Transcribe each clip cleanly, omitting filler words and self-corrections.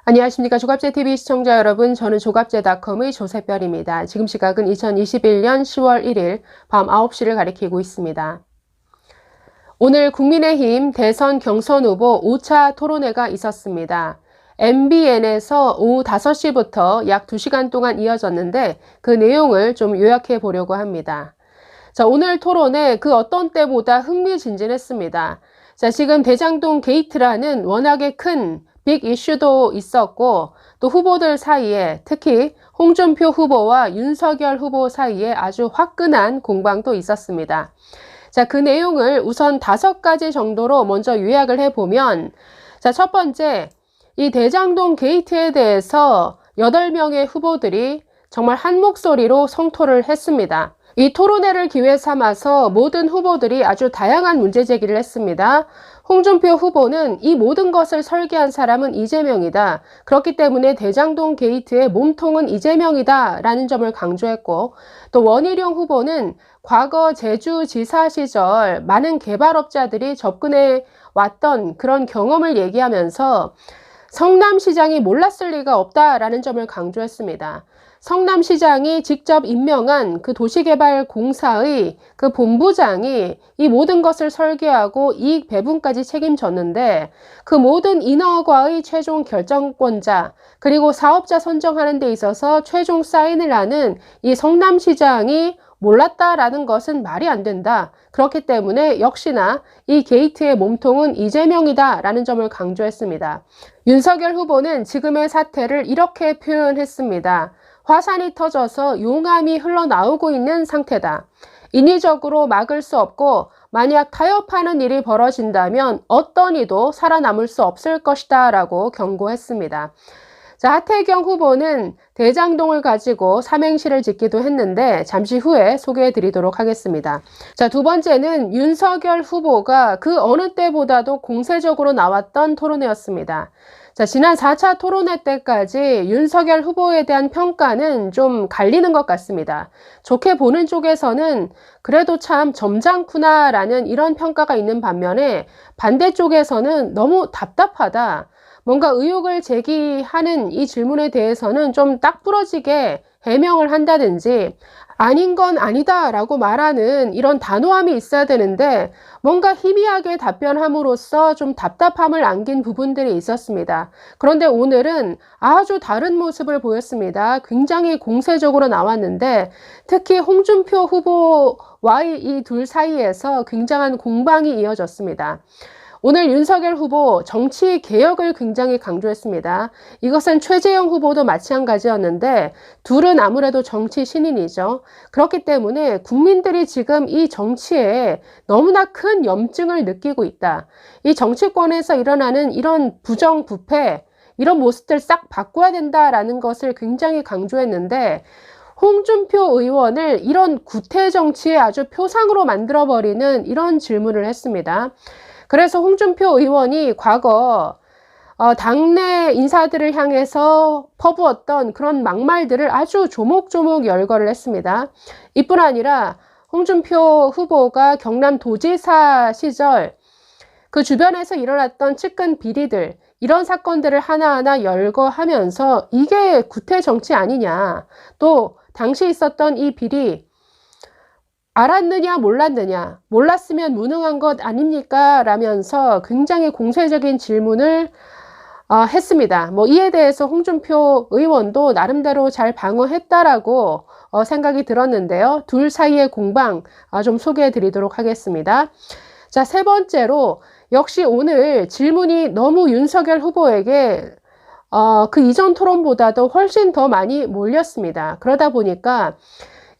안녕하십니까. 조갑제TV 시청자 여러분, 저는 조갑제닷컴의 조세별입니다. 지금 시각은 2021년 10월 1일 밤 9시를 가리키고 있습니다. 오늘 국민의힘 대선 경선 후보 5차 토론회가 있었습니다. MBN에서 오후 5시부터 약 2시간 동안 이어졌는데 그 내용을 좀 요약해 보려고 합니다. 자, 오늘 토론회 그 어떤 때보다 흥미진진했습니다. 자, 지금 대장동 게이트라는 워낙에 큰 빅 이슈도 있었고 또 후보들 사이에 특히 홍준표 후보와 윤석열 후보 사이에 아주 화끈한 공방도 있었습니다. 자, 그 내용을 우선 5가지 정도로 먼저 요약을 해보면, 자, 첫 번째, 이 대장동 게이트에 대해서 8명의 후보들이 정말 한 목소리로 성토를 했습니다. 이 토론회를 기회 삼아서 모든 후보들이 아주 다양한 문제 제기를 했습니다. 홍준표 후보는 이 모든 것을 설계한 사람은 이재명이다. 그렇기 때문에 대장동 게이트의 몸통은 이재명이다 라는 점을 강조했고, 또 원희룡 후보는 과거 제주지사 시절 많은 개발업자들이 접근해 왔던 그런 경험을 얘기하면서 성남시장이 몰랐을 리가 없다라는 점을 강조했습니다. 성남시장이 직접 임명한 그 도시개발공사의 그 본부장이 이 모든 것을 설계하고 이익 배분까지 책임졌는데 그 모든 인허가의 최종 결정권자 그리고 사업자 선정하는 데 있어서 최종 사인을 하는 이 성남시장이 몰랐다라는 것은 말이 안 된다. 그렇기 때문에 역시나 이 게이트의 몸통은 이재명이다 라는 점을 강조했습니다. 윤석열 후보는 지금의 사태를 이렇게 표현했습니다. 화산이 터져서 용암이 흘러나오고 있는 상태다. 인위적으로 막을 수 없고 만약 타협하는 일이 벌어진다면 어떤 이도 살아남을 수 없을 것이다 라고 경고했습니다. 자, 하태경 후보는 대장동을 가지고 삼행시를 짓기도 했는데 잠시 후에 소개해 드리도록 하겠습니다. 자, 두 번째는 윤석열 후보가 그 어느 때보다도 공세적으로 나왔던 토론회였습니다. 자, 지난 4차 토론회 때까지 윤석열 후보에 대한 평가는 좀 갈리는 것 같습니다. 좋게 보는 쪽에서는 그래도 참 점잖구나 라는 이런 평가가 있는 반면에 반대쪽에서는 너무 답답하다. 뭔가 의혹을 제기하는 이 질문에 대해서는 좀 딱 부러지게 해명을 한다든지 아닌 건 아니다 라고 말하는 이런 단호함이 있어야 되는데 뭔가 희미하게 답변함으로써 좀 답답함을 안긴 부분들이 있었습니다. 그런데 오늘은 아주 다른 모습을 보였습니다. 굉장히 공세적으로 나왔는데 특히 홍준표 후보와의 이 둘 사이에서 굉장한 공방이 이어졌습니다. 오늘 윤석열 후보 정치 개혁을 굉장히 강조했습니다. 이것은 최재형 후보도 마찬가지였는데 둘은 아무래도 정치 신인이죠. 그렇기 때문에 국민들이 지금 이 정치에 너무나 큰 염증을 느끼고 있다. 이 정치권에서 일어나는 이런 부정부패, 이런 모습들 싹 바꿔야 된다라는 것을 굉장히 강조했는데 홍준표 의원을 이런 구태 정치의 아주 표상으로 만들어버리는 이런 질문을 했습니다. 그래서 홍준표 의원이 과거 당내 인사들을 향해서 퍼부었던 그런 막말들을 아주 조목조목 열거를 했습니다. 이뿐 아니라 홍준표 후보가 경남도지사 시절 그 주변에서 일어났던 측근 비리들 이런 사건들을 하나하나 열거하면서 이게 구태 정치 아니냐, 또 당시 있었던 이 비리 알았느냐 몰랐느냐, 몰랐으면 무능한 것 아닙니까? 라면서 굉장히 공세적인 질문을 했습니다. 이에 대해서 홍준표 의원도 나름대로 잘 방어했다라고 생각이 들었는데요. 둘 사이의 공방 좀 소개해 드리도록 하겠습니다. 자, 세 번째로 역시 오늘 질문이 너무 윤석열 후보에게 그 이전 토론보다도 훨씬 더 많이 몰렸습니다. 그러다 보니까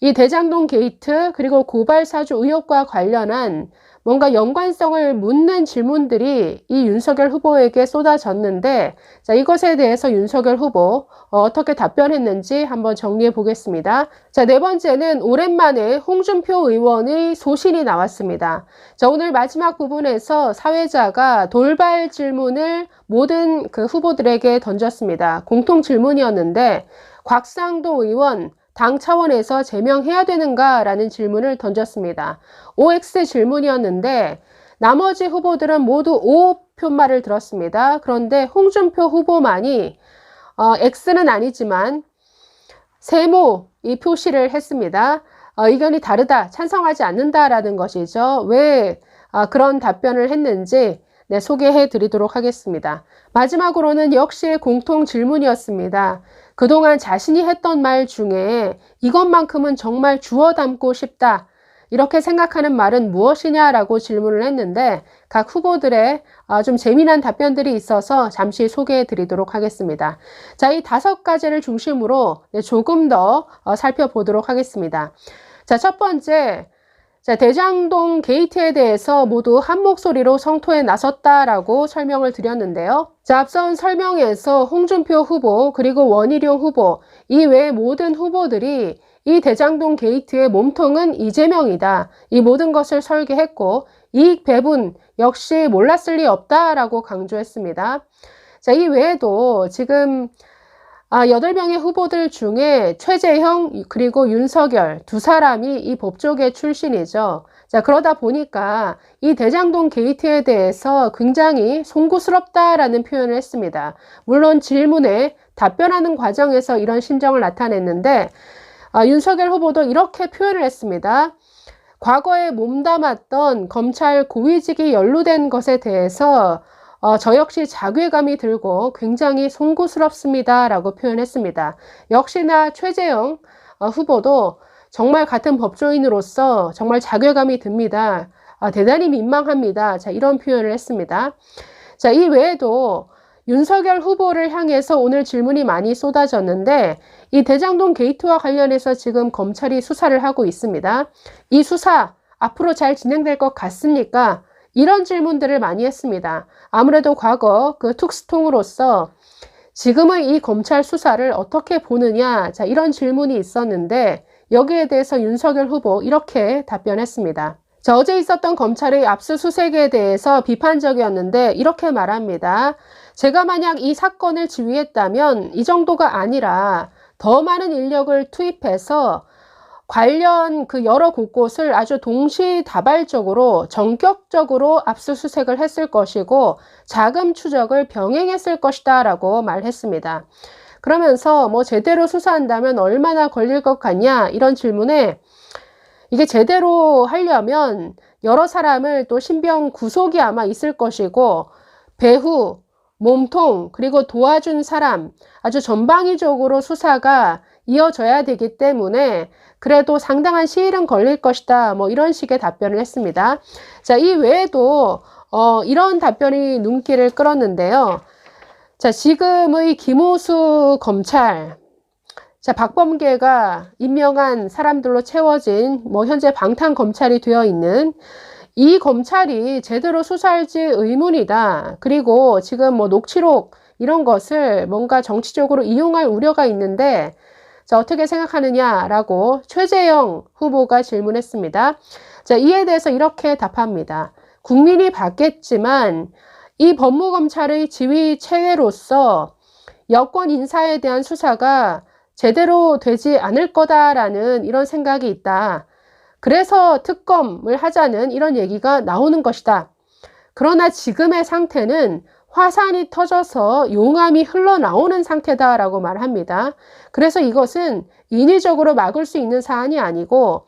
이 대장동 게이트 그리고 고발 사주 의혹과 관련한 뭔가 연관성을 묻는 질문들이 이 윤석열 후보에게 쏟아졌는데 자, 이것에 대해서 윤석열 후보 어떻게 답변했는지 한번 정리해 보겠습니다. 자, 네 번째는 오랜만에 홍준표 의원의 소신이 나왔습니다. 자, 오늘 마지막 부분에서 사회자가 돌발 질문을 모든 그 후보들에게 던졌습니다. 공통 질문이었는데 곽상도 의원 당 차원에서 제명해야 되는가? 라는 질문을 던졌습니다. OX 질문이었는데 나머지 후보들은 모두 O 표말을 들었습니다. 그런데 홍준표 후보만이 X는 아니지만 세모 이 표시를 했습니다. 의견이 다르다, 찬성하지 않는다라는 것이죠. 왜 그런 답변을 했는지 소개해 드리도록 하겠습니다. 마지막으로는 역시 공통 질문이었습니다. 그동안 자신이 했던 말 중에 이것만큼은 정말 주워 담고 싶다, 이렇게 생각하는 말은 무엇이냐라고 질문을 했는데 각 후보들의 좀 재미난 답변들이 있어서 잠시 소개해 드리도록 하겠습니다. 자, 이 5가지를 중심으로 조금 더 살펴보도록 하겠습니다. 자, 첫 번째, 자, 대장동 게이트에 대해서 모두 한 목소리로 성토에 나섰다라고 설명을 드렸는데요. 자, 앞선 설명에서 홍준표 후보 그리고 원희룡 후보 이외의 모든 후보들이 이 대장동 게이트의 몸통은 이재명이다, 이 모든 것을 설계했고 이익 배분 역시 몰랐을 리 없다라고 강조했습니다. 자, 이 외에도 지금 8명의 후보들 중에 최재형 그리고 윤석열 두 사람이 이 법조계 출신이죠. 자, 그러다 보니까 이 대장동 게이트에 대해서 굉장히 송구스럽다라는 표현을 했습니다. 물론 질문에 답변하는 과정에서 이런 심정을 나타냈는데 윤석열 후보도 이렇게 표현을 했습니다. 과거에 몸담았던 검찰 고위직이 연루된 것에 대해서 저 역시 자괴감이 들고 굉장히 송구스럽습니다 라고 표현했습니다. 역시나 최재형 후보도 정말 같은 법조인으로서 정말 자괴감이 듭니다. 대단히 민망합니다. 자, 이런 표현을 했습니다. 자, 이 외에도 윤석열 후보를 향해서 오늘 질문이 많이 쏟아졌는데 이 대장동 게이트와 관련해서 지금 검찰이 수사를 하고 있습니다. 이 수사 앞으로 잘 진행될 것 같습니까? 이런 질문들을 많이 했습니다. 아무래도 과거 그 특수통으로서 지금의 이 검찰 수사를 어떻게 보느냐, 자, 이런 질문이 있었는데 여기에 대해서 윤석열 후보 이렇게 답변했습니다. 자, 어제 있었던 검찰의 압수수색에 대해서 비판적이었는데 이렇게 말합니다. 제가 만약 이 사건을 지휘했다면 이 정도가 아니라 더 많은 인력을 투입해서 관련 그 여러 곳곳을 아주 동시다발적으로 전격적으로 압수수색을 했을 것이고 자금 추적을 병행했을 것이다 라고 말했습니다. 그러면서 뭐 제대로 수사한다면 얼마나 걸릴 것 같냐, 이런 질문에 이게 제대로 하려면 여러 사람을 또 신병 구속이 아마 있을 것이고 배후, 몸통, 그리고 도와준 사람, 아주 전방위적으로 수사가 이어져야 되기 때문에 그래도 상당한 시일은 걸릴 것이다, 뭐 이런 식의 답변을 했습니다. 자, 이 외에도 이런 답변이 눈길을 끌었는데요. 자, 지금의 김호수 검찰, 자, 박범계가 임명한 사람들로 채워진 뭐 현재 방탄 검찰이 되어 있는 이 검찰이 제대로 수사할지 의문이다. 그리고 지금 뭐 녹취록 이런 것을 뭔가 정치적으로 이용할 우려가 있는데 자, 어떻게 생각하느냐라고 최재형 후보가 질문했습니다. 자, 이에 대해서 이렇게 답합니다. 국민이 받겠지만 이 법무검찰의 지휘 체계로서 여권 인사에 대한 수사가 제대로 되지 않을 거다라는 이런 생각이 있다. 그래서 특검을 하자는 이런 얘기가 나오는 것이다. 그러나 지금의 상태는 화산이 터져서 용암이 흘러나오는 상태다라고 말합니다. 그래서 이것은 인위적으로 막을 수 있는 사안이 아니고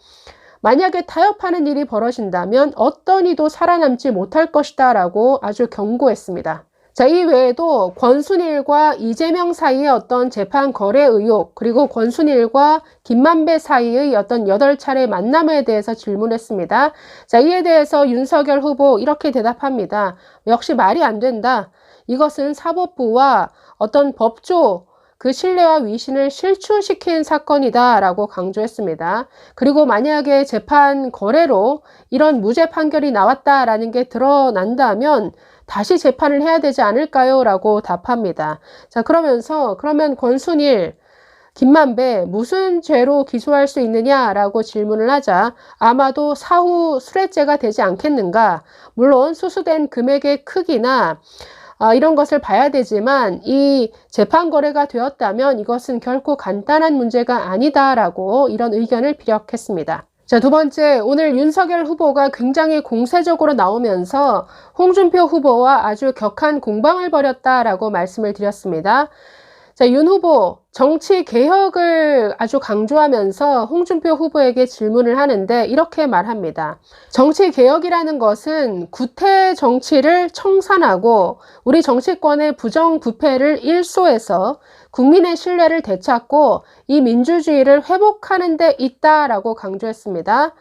만약에 타협하는 일이 벌어진다면 어떤 이도 살아남지 못할 것이다 라고 아주 경고했습니다. 자, 이 외에도 권순일과 이재명 사이의 어떤 재판 거래 의혹, 그리고 권순일과 김만배 사이의 어떤 8차례 만남에 대해서 질문했습니다. 자, 이에 대해서 윤석열 후보 이렇게 대답합니다. 역시 말이 안 된다. 이것은 사법부와 어떤 법조 그 신뢰와 위신을 실추시킨 사건이다 라고 강조했습니다. 그리고 만약에 재판 거래로 이런 무죄 판결이 나왔다라는 게 드러난다면 다시 재판을 해야 되지 않을까요? 라고 답합니다. 자, 그러면 권순일, 김만배 무슨 죄로 기소할 수 있느냐라고 질문을 하자 아마도 사후 수뢰죄가 되지 않겠는가? 물론 수수된 금액의 크기나 이런 것을 봐야 되지만 이 재판 거래가 되었다면 이것은 결코 간단한 문제가 아니다라고 이런 의견을 피력했습니다. 자, 두 번째, 오늘 윤석열 후보가 굉장히 공세적으로 나오면서 홍준표 후보와 아주 격한 공방을 벌였다라고 말씀을 드렸습니다. 자, 윤 후보 정치 개혁을 아주 강조하면서 홍준표 후보에게 질문을 하는데 이렇게 말합니다. 정치 개혁이라는 것은 구태 정치를 청산하고 우리 정치권의 부정부패를 일소해서 국민의 신뢰를 되찾고 이 민주주의를 회복하는 데 있다라고 강조했습니다.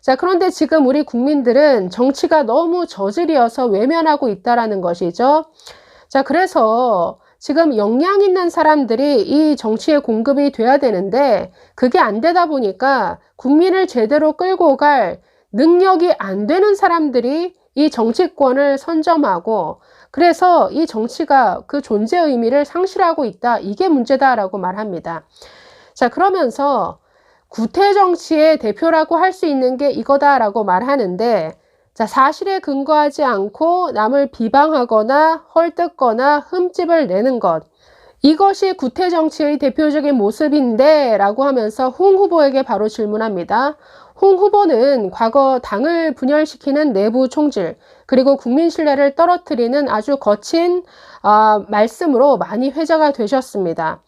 자, 그런데 지금 우리 국민들은 정치가 너무 저질이어서 외면하고 있다라는 것이죠. 자, 그래서 지금 역량 있는 사람들이 이 정치에 공급이 돼야 되는데 그게 안 되다 보니까 국민을 제대로 끌고 갈 능력이 안 되는 사람들이 이 정치권을 선점하고 그래서 이 정치가 그 존재 의미를 상실하고 있다. 이게 문제다라고 말합니다. 자, 그러면서 구태 정치의 대표라고 할 수 있는 게 이거다라고 말하는데 자, 사실에 근거하지 않고 남을 비방하거나 헐뜯거나 흠집을 내는 것. 이것이 구태 정치의 대표적인 모습인데 라고 하면서 홍 후보에게 바로 질문합니다. 홍 후보는 과거 당을 분열시키는 내부 총질 그리고 국민 신뢰를 떨어뜨리는 아주 거친 말씀으로 많이 회자가 되셨습니다.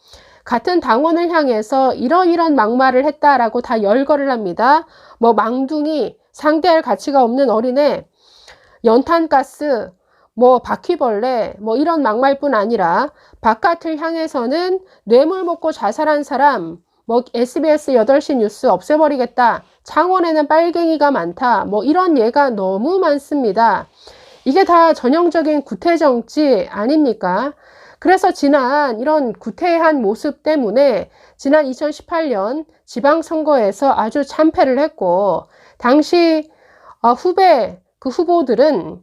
같은 당원을 향해서 이런 막말을 했다라고 다 열거를 합니다. 뭐 망둥이, 상대할 가치가 없는 어린애, 연탄가스, 뭐 바퀴벌레, 뭐 이런 막말뿐 아니라 바깥을 향해서는 뇌물 먹고 자살한 사람, 뭐 SBS 8시 뉴스 없애버리겠다, 창원에는 빨갱이가 많다, 뭐 이런 예가 너무 많습니다. 이게 다 전형적인 구태정치 아닙니까? 그래서 지난 이런 구태한 모습 때문에 지난 2018년 지방선거에서 아주 참패를 했고 당시 후보들은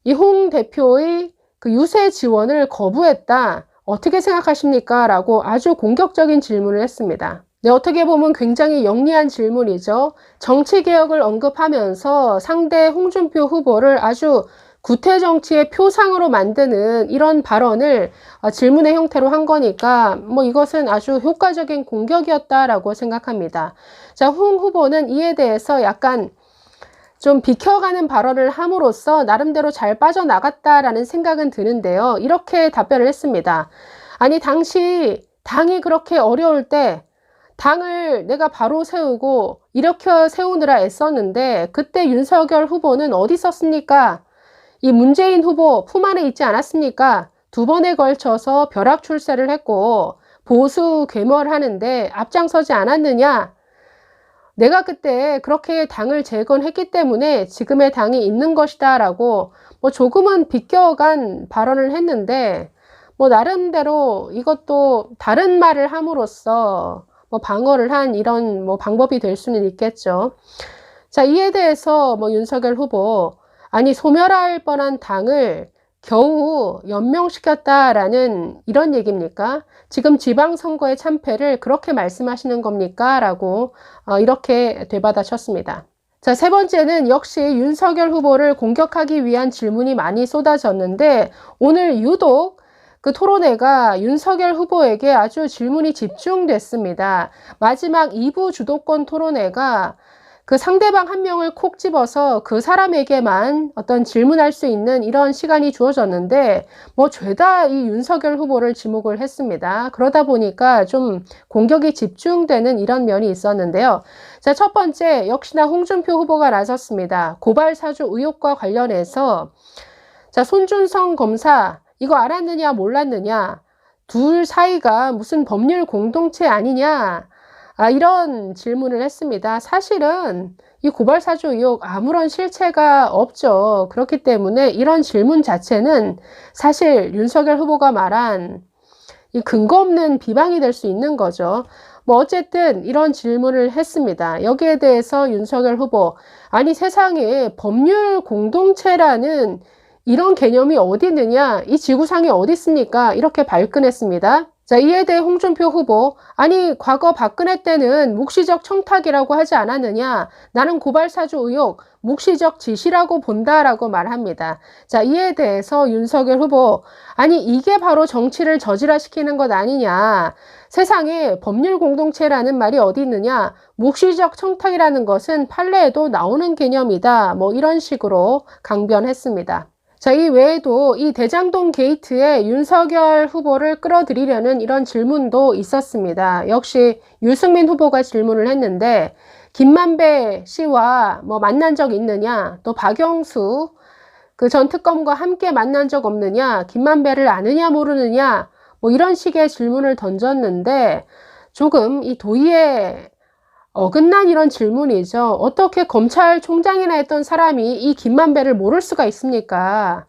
이 홍 대표의 그 유세 지원을 거부했다. 어떻게 생각하십니까? 라고 아주 공격적인 질문을 했습니다. 네, 어떻게 보면 굉장히 영리한 질문이죠. 정치개혁을 언급하면서 상대 홍준표 후보를 아주 구태 정치의 표상으로 만드는 이런 발언을 질문의 형태로 한 거니까 뭐 이것은 아주 효과적인 공격이었다라고 생각합니다. 자, 홍 후보는 이에 대해서 약간 좀 비켜가는 발언을 함으로써 나름대로 잘 빠져나갔다라는 생각은 드는데요. 이렇게 답변을 했습니다. 아니, 당시 당이 그렇게 어려울 때 당을 내가 바로 세우고 일으켜 세우느라 애썼는데 그때 윤석열 후보는 어디 있었습니까? 이 문재인 후보 품 안에 있지 않았습니까? 2번에 걸쳐서 벼락 출세를 했고 보수 괴멸하는데 앞장서지 않았느냐? 내가 그때 그렇게 당을 재건했기 때문에 지금의 당이 있는 것이다 라고 뭐 조금은 비껴간 발언을 했는데 뭐 나름대로 이것도 다른 말을 함으로써 뭐 방어를 한 이런 뭐 방법이 될 수는 있겠죠. 자, 이에 대해서 뭐 윤석열 후보 아니 소멸할 뻔한 당을 겨우 연명시켰다라는 이런 얘기입니까? 지금 지방선거의 참패를 그렇게 말씀하시는 겁니까? 라고 이렇게 되받아쳤습니다. 자, 세 번째는 역시 윤석열 후보를 공격하기 위한 질문이 많이 쏟아졌는데 오늘 유독 그 토론회가 윤석열 후보에게 아주 질문이 집중됐습니다. 마지막 2부 주도권 토론회가 그 상대방 한 명을 콕 집어서 그 사람에게만 어떤 질문할 수 있는 이런 시간이 주어졌는데 뭐 죄다 이 윤석열 후보를 지목을 했습니다. 그러다 보니까 좀 공격이 집중되는 이런 면이 있었는데요. 자, 첫 번째 역시나 홍준표 후보가 나섰습니다. 고발 사주 의혹과 관련해서 자, 손준성 검사 이거 알았느냐 몰랐느냐 둘 사이가 무슨 법률 공동체 아니냐 이런 질문을 했습니다. 사실은 이 고발사주 의혹 아무런 실체가 없죠. 그렇기 때문에 이런 질문 자체는 사실 윤석열 후보가 말한 이 근거 없는 비방이 될 수 있는 거죠. 뭐 어쨌든 이런 질문을 했습니다. 여기에 대해서 윤석열 후보 아니 세상에 법률 공동체라는 이런 개념이 어디 있느냐? 이 지구상에 어디 있습니까? 이렇게 발끈했습니다. 자, 이에 대해 홍준표 후보 아니 과거 박근혜 때는 묵시적 청탁이라고 하지 않았느냐? 나는 고발사주 의혹 묵시적 지시라고 본다라고 말합니다. 자, 이에 대해서 윤석열 후보 아니 이게 바로 정치를 저질화시키는 것 아니냐? 세상에 법률 공동체라는 말이 어디 있느냐? 묵시적 청탁이라는 것은 판례에도 나오는 개념이다. 뭐 이런 식으로 강변했습니다. 자, 이 외에도 이 대장동 게이트에 윤석열 후보를 끌어들이려는 이런 질문도 있었습니다. 역시 유승민 후보가 질문을 했는데, 김만배 씨와 뭐 만난 적 있느냐, 또 박영수 그 전 특검과 함께 만난 적 없느냐, 김만배를 아느냐 모르느냐, 뭐 이런 식의 질문을 던졌는데, 조금 이 도의에 어긋난 이런 질문이죠. 어떻게 검찰총장이나 했던 사람이 이 김만배를 모를 수가 있습니까?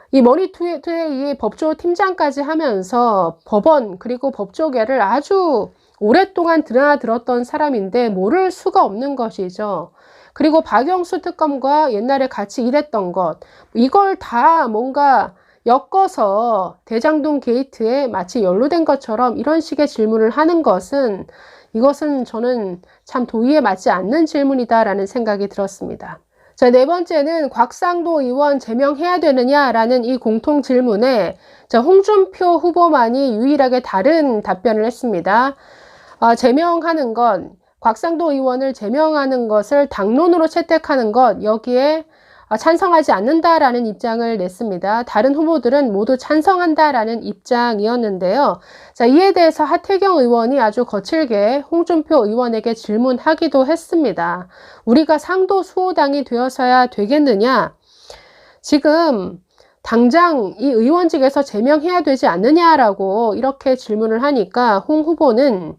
이 머니투데이 법조 팀장까지 하면서 법원 그리고 법조계를 아주 오랫동안 드나들었던 사람인데 모를 수가 없는 것이죠. 그리고 박영수 특검과 옛날에 같이 일했던 것, 이걸 다 뭔가 엮어서 대장동 게이트에 마치 연루된 것처럼 이런 식의 질문을 하는 것은, 이것은 저는 참 도의에 맞지 않는 질문이다라는 생각이 들었습니다. 자, 네 번째는 곽상도 의원 제명해야 되느냐라는 이 공통 질문에 홍준표 후보만이 유일하게 다른 답변을 했습니다. 제명하는 건, 곽상도 의원을 제명하는 것을 당론으로 채택하는 것, 여기에 찬성하지 않는다라는 입장을 냈습니다. 다른 후보들은 모두 찬성한다라는 입장이었는데요. 자, 이에 대해서 하태경 의원이 아주 거칠게 홍준표 의원에게 질문하기도 했습니다. 우리가 상도수호당이 되어서야 되겠느냐? 지금 당장 이 의원직에서 제명해야 되지 않느냐라고 이렇게 질문을 하니까 홍 후보는,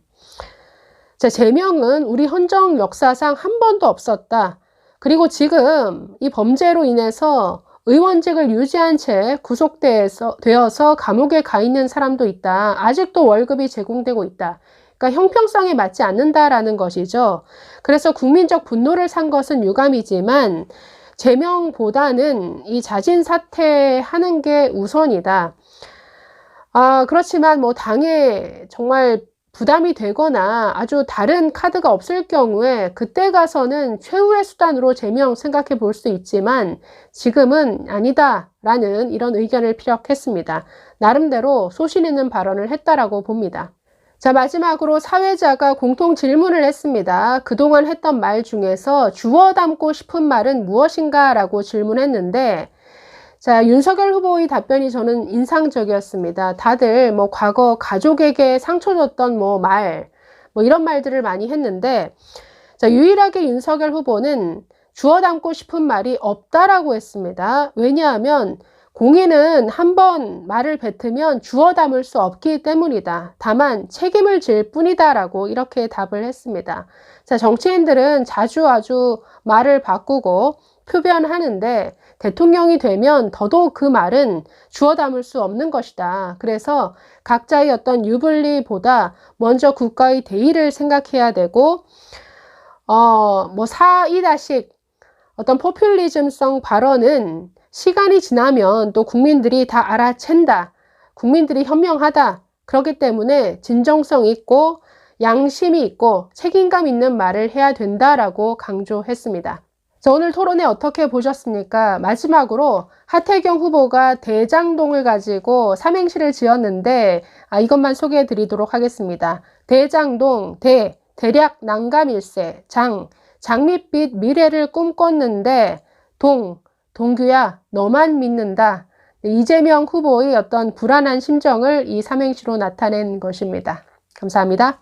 자, 제명은 우리 헌정 역사상 한 번도 없었다. 그리고 지금 이 범죄로 인해서 의원직을 유지한 채 구속되어서 감옥에 가 있는 사람도 있다. 아직도 월급이 제공되고 있다. 그러니까 형평성에 맞지 않는다라는 것이죠. 그래서 국민적 분노를 산 것은 유감이지만 제명보다는 이 자진 사퇴하는 게 우선이다. 그렇지만 뭐 당에 정말 부담이 되거나 아주 다른 카드가 없을 경우에 그때 가서는 최후의 수단으로 제명 생각해 볼 수 있지만 지금은 아니다라는 이런 의견을 피력했습니다. 나름대로 소신 있는 발언을 했다라고 봅니다. 자, 마지막으로 사회자가 공통 질문을 했습니다. 그동안 했던 말 중에서 주워 담고 싶은 말은 무엇인가 라고 질문했는데, 자, 윤석열 후보의 답변이 저는 인상적이었습니다. 다들 뭐 과거 가족에게 상처 줬던 뭐 이런 말들을 많이 했는데, 자, 유일하게 윤석열 후보는 주워 담고 싶은 말이 없다라고 했습니다. 왜냐하면 공인은 한 번 말을 뱉으면 주워 담을 수 없기 때문이다. 다만 책임을 질 뿐이다라고 이렇게 답을 했습니다. 자, 정치인들은 자주 아주 말을 바꾸고 표변하는데 대통령이 되면 더더욱 그 말은 주워 담을 수 없는 것이다. 그래서 각자의 어떤 유불리보다 먼저 국가의 대의를 생각해야 되고, 사이다식 어떤 포퓰리즘성 발언은 시간이 지나면 또 국민들이 다 알아챈다. 국민들이 현명하다. 그렇기 때문에 진정성 있고 양심이 있고 책임감 있는 말을 해야 된다라고 강조했습니다. 자, 오늘 토론회 어떻게 보셨습니까? 마지막으로 하태경 후보가 대장동을 가지고 삼행시를 지었는데 이것만 소개해 드리도록 하겠습니다. 대장동, 대략 난감일세, 장밋빛 미래를 꿈꿨는데 동규야 너만 믿는다. 이재명 후보의 어떤 불안한 심정을 이 삼행시로 나타낸 것입니다. 감사합니다.